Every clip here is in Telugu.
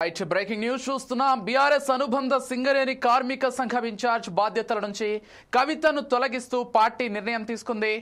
రైట్ బ్రేకింగ్ న్యూస్ చూస్తున్నాం. బీఆర్ఎస్ అనుబంధ సింగరేణి కార్మిక సంఘం ఇన్ఛార్జ్ బాధ్యతల నుంచి కవితను తొలగిస్తూ పార్టీ నిర్ణయం తీసుకుంది.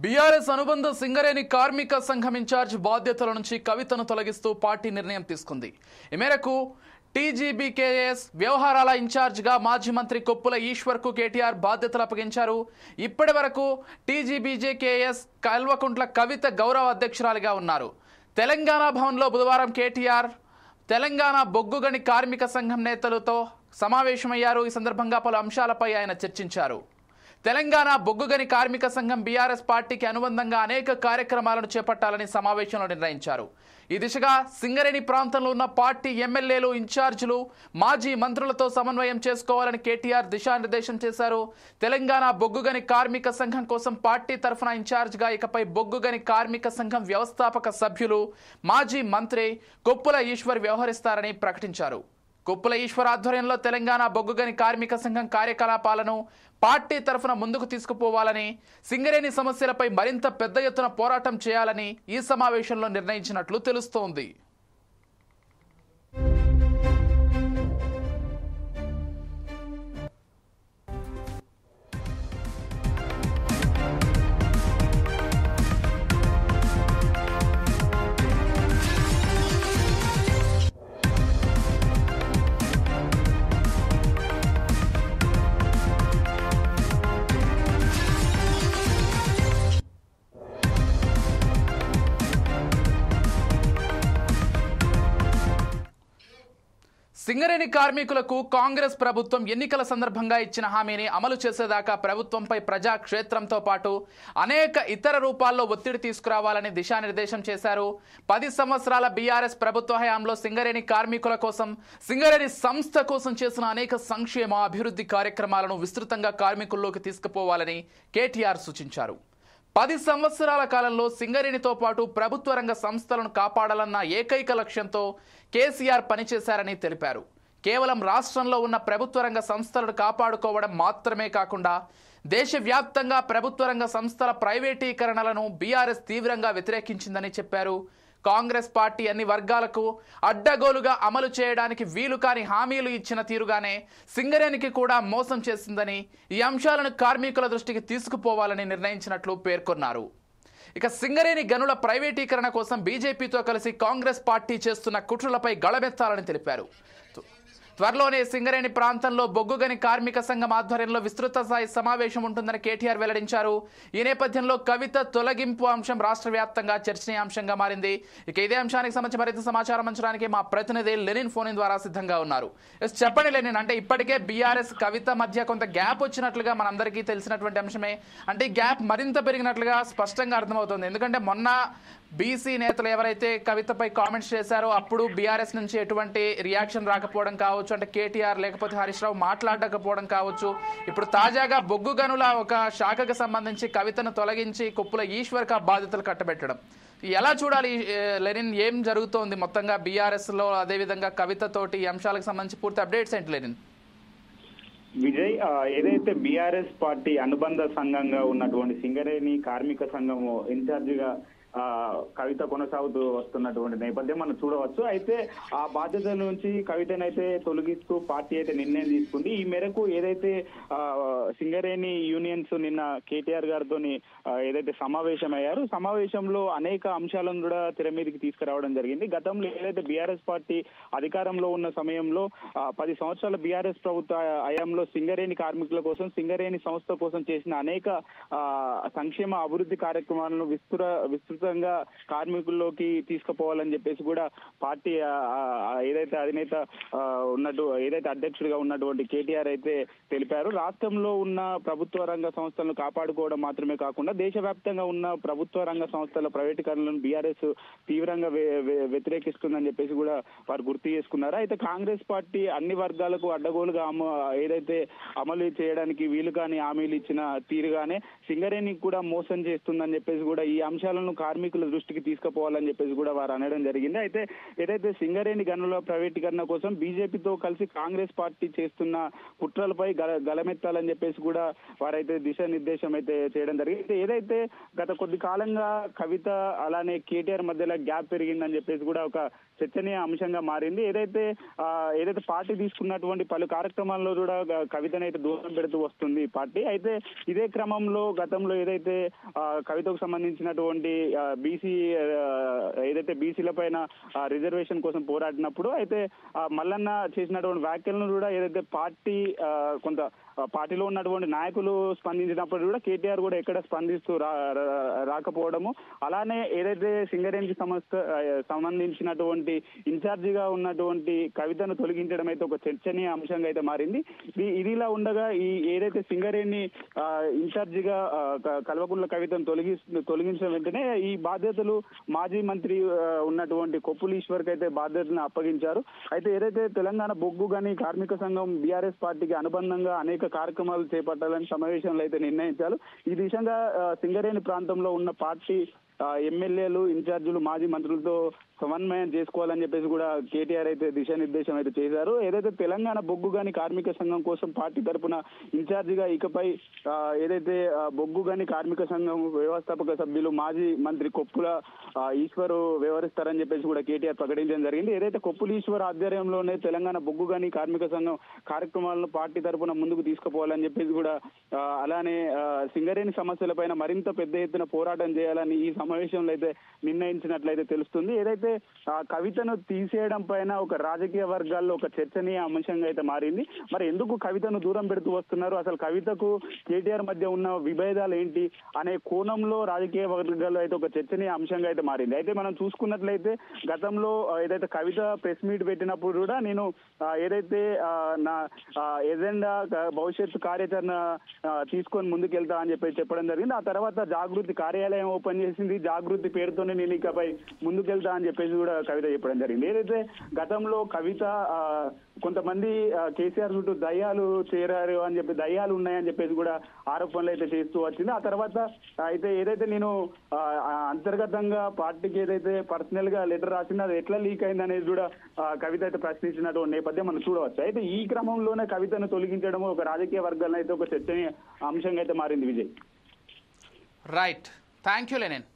బీఆర్ఎస్ అనుబంధ సింగరేణి కార్మిక సంఘం ఇన్ఛార్జ్ బాధ్యతల నుంచి కవితను తొలగిస్తూ పార్టీ నిర్ణయం తీసుకుంది. ఈ మేరకు టీజీబీకేఎస్ వ్యవహారాల ఇన్ఛార్జ్గా మాజీ మంత్రి కొప్పుల ఈశ్వర్కు కేటీఆర్ బాధ్యతలు అప్పగించారు. ఇప్పటి వరకు టీజీబీజేకేఎస్ కల్వకుంట్ల కవిత గౌరవ అధ్యక్షురాలిగా ఉన్నారు. తెలంగాణ భవన్లో బుధవారం కేటీఆర్ తెలంగాణ బొగ్గుగని కార్మిక సంఘం నేతలతో సమావేశమయ్యారు. ఈ సందర్భంగా పలు అంశాలపై ఆయన చర్చించారు. తెలంగాణ బొగ్గుగని కార్మిక సంఘం బీఆర్ఎస్ పార్టీకి అనుబంధంగా అనేక కార్యక్రమాలను చేపట్టాలని సమావేశంలో నిర్ణయించారు. ఈ దిశగా సింగరేణి ప్రాంతంలో ఉన్న పార్టీ ఎమ్మెల్యేలు, ఇన్ఛార్జీలు, మాజీ మంత్రులతో సమన్వయం చేసుకోవాలని కేటీఆర్ దిశానిర్దేశం చేశారు. తెలంగాణ బొగ్గుగని కార్మిక సంఘం కోసం పార్టీ తరఫున ఇన్ఛార్జిగా ఇకపై బొగ్గుగని కార్మిక సంఘం వ్యవస్థాపక సభ్యులు మాజీ మంత్రి కొప్పుల ఈశ్వర్ వ్యవహరిస్తారని ప్రకటించారు. కొప్పుల ఈశ్వర్ ఆధ్వర్యంలో తెలంగాణ బొగ్గుగని కార్మిక సంఘం కార్యకలాపాలను పార్టీ తరఫున ముందుకు తీసుకుపోవాలని, సింగరేణి సమస్యలపై మరింత పెద్ద ఎత్తున పోరాటం చేయాలని ఈ సమావేశంలో నిర్ణయించినట్లు తెలుస్తోంది. సింగరేణి కార్మికులకు కాంగ్రెస్ ప్రభుత్వం ఎన్నికల సందర్భంగా ఇచ్చిన హామీని అమలు చేసేదాకా ప్రభుత్వంపై ప్రజాక్షేత్రంతో పాటు అనేక ఇతర రూపాల్లో ఒత్తిడి తీసుకురావాలని దిశానిర్దేశం చేశారు. 10 సంవత్సరాల బీఆర్ఎస్ ప్రభుత్వ హయాంలో సింగరేణి కార్మికుల కోసం, సింగరేణి సంస్థ కోసం చేసిన అనేక సంక్షేమ అభివృద్ధి కార్యక్రమాలను విస్తృతంగా కార్మికుల్లోకి తీసుకుపోవాలని కేటీఆర్ సూచించారు. 10 సంవత్సరాల కాలంలో సింగరేణితో పాటు ప్రభుత్వ రంగ సంస్థలను కాపాడాలన్న ఏకైక లక్ష్యంతో కేసీఆర్ పనిచేశారని తెలిపారు. కేవలం రాష్ట్రంలో ఉన్న ప్రభుత్వ రంగ సంస్థలను కాపాడుకోవడం మాత్రమే కాకుండా దేశవ్యాప్తంగా ప్రభుత్వ రంగ సంస్థల ప్రైవేటీకరణలను బీఆర్ఎస్ తీవ్రంగా వ్యతిరేకించిందని చెప్పారు. కాంగ్రెస్ పార్టీ అన్ని వర్గాలకు అడ్డగోలుగా అమలు చేయడానికి వీలు కాని హామీలు ఇచ్చిన తీరుగానే సింగరేణికి కూడా మోసం చేసిందని, ఈ అంశాలను కార్మికుల దృష్టికి తీసుకుపోవాలని నిర్ణయించినట్లు పేర్కొన్నారు. ఇక సింగరేణి గనుల ప్రైవేటీకరణ కోసం బీజేపీతో కలిసి కాంగ్రెస్ పార్టీ చేస్తున్న కుట్రలపై గళమెత్తాలని తెలిపారు. త్వరలోనే సింగరేణి ప్రాంతంలో బొగ్గుగని కార్మిక సంఘం ఆధ్వర్యంలో విస్తృత స్థాయి సమావేశం ఉంటుందని కేటీఆర్ వెల్లడించారు. ఈ నేపథ్యంలో కవిత తొలగింపు అంశం రాష్ట్ర వ్యాప్తంగా చర్చనీయాంశంగా మారింది. ఇక ఇదే అంశానికి సంబంధించి మరింత సమాచారం అంచడానికి మా ప్రతినిధి లెనిన్ ఫోన్ ద్వారా సిద్ధంగా ఉన్నారు. చెప్పండి లెనిన్, అంటే ఇప్పటికే బీఆర్ఎస్ కవిత మధ్య కొంత గ్యాప్ వచ్చినట్లుగా మనందరికీ తెలిసినటువంటి అంశమే. అంటే ఈ గ్యాప్ మరింత పెరిగినట్లుగా స్పష్టంగా అర్థమవుతుంది. ఎందుకంటే మొన్న బీసీ నేతలు ఎవరైతే కవితపై కామెంట్స్ చేశారో అప్పుడు బీఆర్ఎస్ నుంచి ఎటువంటి రియాక్షన్ రాకపోవడం కావచ్చు, అంటే కేటీఆర్ లేకపోతే హరీష్ రావు మాట్లాడకపోవడం కావచ్చు. ఇప్పుడు తాజాగా బొగ్గు గనుల ఒక శాఖకు సంబంధించి కవితను తొలగించి కొప్పుల ఈశ్వర్కి ఆ బాధ్యతలు కట్టబెట్టడం ఎలా చూడాలి లెనిన్? ఏం జరుగుతోంది మొత్తంగా బీఆర్ఎస్ లో, అదేవిధంగా కవితతోటి ఈ అంశాలకు సంబంధించి పూర్తి అప్డేట్స్ ఏంటి లెనిన్? విజయ్, ఏదైతే బీఆర్ఎస్ పార్టీ అనుబంధ సంఘంగా ఉన్నటువంటి సింగరేణి కార్మిక సంఘం ఇన్ఛార్జిగా కవిత కొనసాగుతూ వస్తున్నటువంటి నేపథ్యం మనం చూడవచ్చు. అయితే ఆ బాధ్యతల నుంచి కవితనైతే తొలగిస్తూ పార్టీ అయితే నిర్ణయం తీసుకుంది. ఈ మేరకు ఏదైతే సింగరేణి యూనియన్స్ నిన్న కేటీఆర్ గారితో ఏదైతే సమావేశమయ్యారు, సమావేశంలో అనేక అంశాలను కూడా తెర మీదకి తీసుకురావడం జరిగింది. గతంలో ఏదైతే బీఆర్ఎస్ పార్టీ అధికారంలో ఉన్న సమయంలో 10 సంవత్సరాల బీఆర్ఎస్ ప్రభుత్వ హయాంలో సింగరేణి కార్మికుల కోసం, సింగరేణి సంస్థ కోసం చేసిన అనేక సంక్షేమ అభివృద్ధి కార్యక్రమాలను విస్తృత విస్తృతంగా కార్మికుల్లోకి తీసుకుపోవాలని చెప్పేసి కూడా పార్టీ ఏదైతే అధినేత ఏదైతే అధ్యక్షుడిగా ఉన్నటువంటి కేటీఆర్ అయితే తెలిపారు. రాష్ట్రంలో ఉన్న ప్రభుత్వ రంగ సంస్థలను కాపాడుకోవడం మాత్రమే కాకుండా దేశవ్యాప్తంగా ఉన్న ప్రభుత్వ రంగ సంస్థల ప్రైవేటీకరణలను బీఆర్ఎస్ తీవ్రంగా వ్యతిరేకిస్తుందని చెప్పేసి కూడా వారు గుర్తు చేసుకున్నారు. అయితే కాంగ్రెస్ పార్టీ అన్ని వర్గాలకు అడ్డగోలుగా ఏదైతే అమలు చేయడానికి వీలు కాని హామీలు ఇచ్చిన తీరుగానే సింగరేణికి కూడా మోసం చేస్తుందని చెప్పేసి కూడా ఈ అంశాలను కార్మికుల దృష్టికి తీసుకుపోవాలని చెప్పేసి కూడా వారు అనడం జరిగింది. అయితే ఏదైతే సింగరేణి గనుల ప్రైవేటీకరణ కోసం బీజేపీతో కలిసి కాంగ్రెస్ పార్టీ చేస్తున్న కుట్రలపై గలమెత్తాలని చెప్పేసి కూడా వారైతే దిశానిర్దేశం అయితే చేయడం జరిగింది. ఏదైతే గత కొద్ది కాలంగా కవిత అలానే కేటీఆర్ మధ్యలో గ్యాప్ పెరిగిందని చెప్పేసి కూడా ఒక చర్చనీయ అంశంగా మారింది. ఏదైతే పార్టీ తీసుకున్నటువంటి పలు కార్యక్రమాల్లో కూడా కవితనైతే దూరం పెడుతూ వస్తుంది పార్టీ. అయితే ఇదే క్రమంలో గతంలో ఏదైతే కవితకు సంబంధించినటువంటి బీసీల పైన రిజర్వేషన్ కోసం పోరాడినప్పుడు అయితే మల్లన్న చేసినటువంటి వ్యాఖ్యలను కూడా ఏదైతే పార్టీ కొంత పార్టీలో ఉన్నటువంటి నాయకులు స్పందించినప్పుడు కూడా కేటీఆర్ కూడా ఎక్కడ స్పందిస్తూ రాకపోవడము, అలానే ఏదైతే సింగరేణికి సంబంధించినటువంటి ఇన్ఛార్జిగా ఉన్నటువంటి కవితను తొలగించడం అయితే ఒక చర్చనీయ అంశంగా అయితే మారింది. ఇదిలా ఉండగా ఈ ఏదైతే సింగరేణి ఇన్ఛార్జిగా కల్వకుంట్ల కవితను తొలగించిన వెంటనే ఈ బాధ్యతలు మాజీ మంత్రి ఉన్నటువంటి కొప్పుల ఈశ్వర్కి అయితే బాధ్యతలను అప్పగించారు. అయితే ఏదైతే తెలంగాణ బొగ్గు గని కార్మిక సంఘం బీఆర్ఎస్ పార్టీకి అనుబంధంగా అనేక కార్యక్రమాలు చేపట్టాలని సమావేశంలో అయితే నిర్ణయించారు. ఈ దిశగా సింగరేణి ప్రాంతంలో ఉన్న పార్టీ ఎమ్మెల్యేలు ఇన్ఛార్జీలు మాజీ మంత్రులతో సమన్వయం చేసుకోవాలని చెప్పేసి కూడా కేటీఆర్ అయితే దిశానిర్దేశం అయితే చేశారు. ఏదైతే తెలంగాణ బొగ్గు గని కార్మిక సంఘం కోసం పార్టీ తరఫున ఇన్ఛార్జిగా ఇకపై ఏదైతే బొగ్గు గని కార్మిక సంఘం వ్యవస్థాపక సభ్యులు మాజీ మంత్రి కొప్పుల ఈశ్వర్ వ్యవహరిస్తారని చెప్పేసి కూడా కేటీఆర్ ప్రకటించడం జరిగింది. ఏదైతే కొప్పుల ఈశ్వర్ ఆధ్వర్యంలోనే తెలంగాణ బొగ్గు గని కార్మిక సంఘం కార్యక్రమాలను పార్టీ తరఫున ముందుకు తీసుకుపోవాలని చెప్పేసి కూడా అలానే సింగరేణి సమస్యలపైన మరింత పెద్ద ఎత్తున పోరాటం చేయాలని ఈ సమావేశంలో అయితే నిర్ణయించినట్లయితే తెలుస్తుంది. ఏదైతే కవితను తీసేయడం పైన ఒక రాజకీయ వర్గాల్లో ఒక చర్చనీయ అంశంగా అయితే మారింది. మరి ఎందుకు కవితను దూరం పెడుతూ వస్తున్నారు, అసలు కవితకు కేటీఆర్ మధ్య ఉన్న విభేదాలు ఏంటి అనే కోణంలో రాజకీయ వర్గాల్లో అయితే ఒక చర్చనీయ అంశంగా అయితే మారింది. అయితే మనం చూసుకున్నట్లయితే గతంలో ఏదైతే కవిత ప్రెస్ మీట్ పెట్టినప్పుడు కూడా నేను ఏదైతే నా ఎజెండా భవిష్యత్తు కార్యాచరణ తీసుకొని ముందుకెళ్తా అని చెప్పడం జరిగింది. ఆ తర్వాత జాగృతి కార్యాలయం ఓపెన్ చేసింది. జాగృతి పేరుతోనే నేను ఇకపై ముందుకెళ్తా అని చెప్పేసి కూడా కవిత చెప్పడం జరిగింది. ఏదైతే గతంలో కవిత కొంతమంది కేసీఆర్ చుట్టూ దయ్యాలు చేరారు అని చెప్పి దయ్యాలు ఉన్నాయని చెప్పేసి కూడా ఆరోపణలు అయితే చేస్తూ వచ్చింది. ఆ తర్వాత అయితే ఏదైతే నేను అంతర్గతంగా పార్టీకి ఏదైతే పర్సనల్ గా లెటర్ రాసిందో అది ఎట్లా లీక్ అయింది అనేది కూడా కవిత అయితే ప్రశ్నించినటువంటి నేపథ్యం మనం చూడవచ్చు. అయితే ఈ క్రమంలోనే కవితను తొలగించడం ఒక రాజకీయ వర్గాలను అయితే ఒక చర్చనీయ అంశంగా అయితే మారింది. Vijay. Right, thank you Lenin.